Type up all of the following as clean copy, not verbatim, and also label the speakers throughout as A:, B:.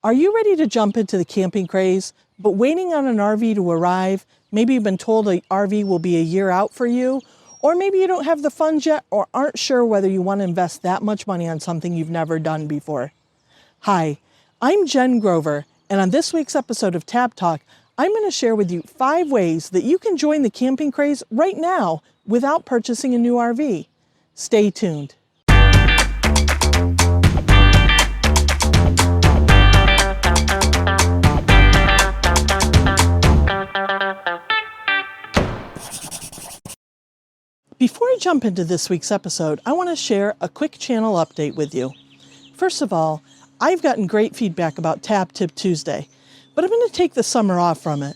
A: Are you ready to jump into the camping craze, but waiting on an RV to arrive? Maybe you've been told an RV will be a year out for you, or maybe you don't have the funds yet or aren't sure whether you want to invest that much money on something you've never done before. Hi, I'm Jen Grover, and on this week's episode of Tab Talk, I'm going to share with you 5 ways that you can join the camping craze right now without purchasing a new RV. Stay tuned. Before I jump into this week's episode, I want to share a quick channel update with you. First of all, I've gotten great feedback about Tab Tip Tuesday, but I'm going to take the summer off from it.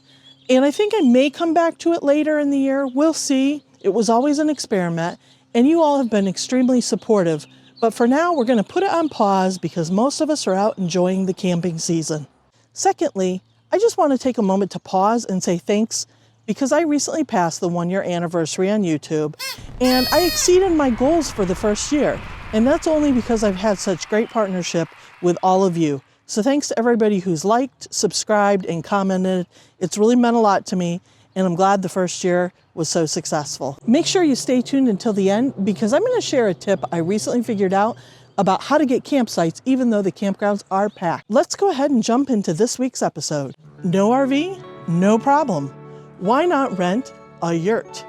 A: And I think I may come back to it later in the year. We'll see. It was always an experiment, and you all have been extremely supportive. But for now, we're going to put it on pause because most of us are out enjoying the camping season. Secondly, I just want to take a moment to pause and say thanks because I recently passed the 1-year anniversary on YouTube, and I exceeded my goals for the first year. And that's only because I've had such great partnership with all of you. So thanks to everybody who's liked, subscribed, and commented. It's really meant a lot to me, and I'm glad the first year was so successful. Make sure you stay tuned until the end because I'm going to share a tip I recently figured out about how to get campsites even though the campgrounds are packed. Let's go ahead and jump into this week's episode. No RV? No problem. Why not rent a yurt?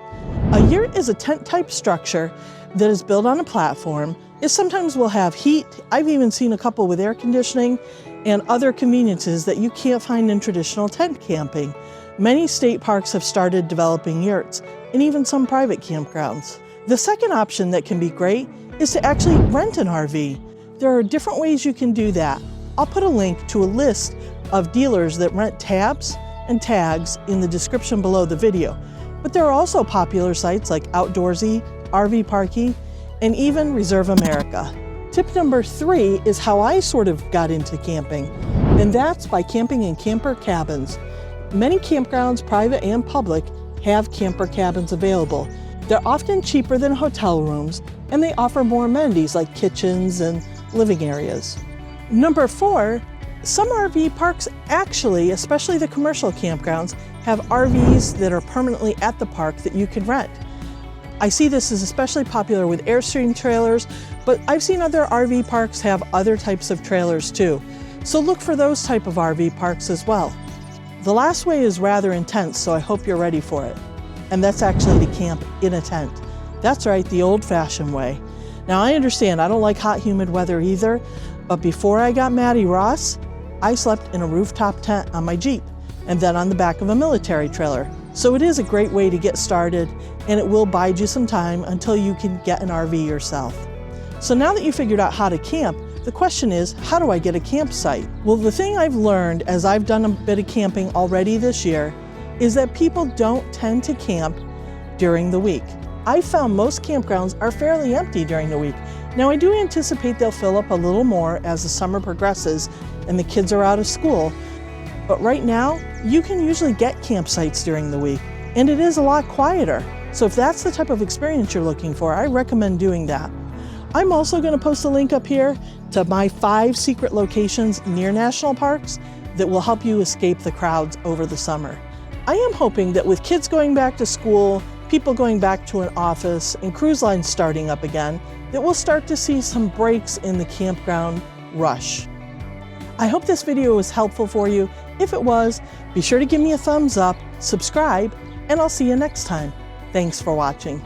A: A yurt is a tent-type structure that is built on a platform. It sometimes will have heat. I've even seen a couple with air conditioning and other conveniences that you can't find in traditional tent camping. Many state parks have started developing yurts, and even some private campgrounds. The second option that can be great is to actually rent an RV. There are different ways you can do that. I'll put a link to a list of dealers that rent tabs and tags in the description below the video. But there are also popular sites like Outdoorsy, RV Parking, and even Reserve America. Tip number 3 is how I sort of got into camping, and that's by camping in camper cabins. Many campgrounds, private and public, have camper cabins available. They're often cheaper than hotel rooms, and they offer more amenities like kitchens and living areas. Number 4, some RV parks actually, especially the commercial campgrounds, have RVs that are permanently at the park that you can rent. I see this is especially popular with Airstream trailers, but I've seen other RV parks have other types of trailers too. So look for those type of RV parks as well. The last way is rather intense, so I hope you're ready for it. And that's actually to camp in a tent. That's right, the old-fashioned way. Now I understand I don't like hot, humid weather either, but before I got Maddie Ross, I slept in a rooftop tent on my Jeep and then on the back of a military trailer. So it is a great way to get started, and it will bide you some time until you can get an RV yourself. So now that you figured out how to camp, the question is, how do I get a campsite? Well, the thing I've learned as I've done a bit of camping already this year is that people don't tend to camp during the week. I found most campgrounds are fairly empty during the week. Now I do anticipate they'll fill up a little more as the summer progresses and the kids are out of school. But right now, you can usually get campsites during the week, and it is a lot quieter. So if that's the type of experience you're looking for, I recommend doing that. I'm also going to post a link up here to my 5 secret locations near national parks that will help you escape the crowds over the summer. I am hoping that with kids going back to school, people going back to an office, and cruise lines starting up again, that we'll start to see some breaks in the campground rush. I hope this video was helpful for you. If it was, be sure to give me a thumbs up, subscribe, and I'll see you next time. Thanks for watching.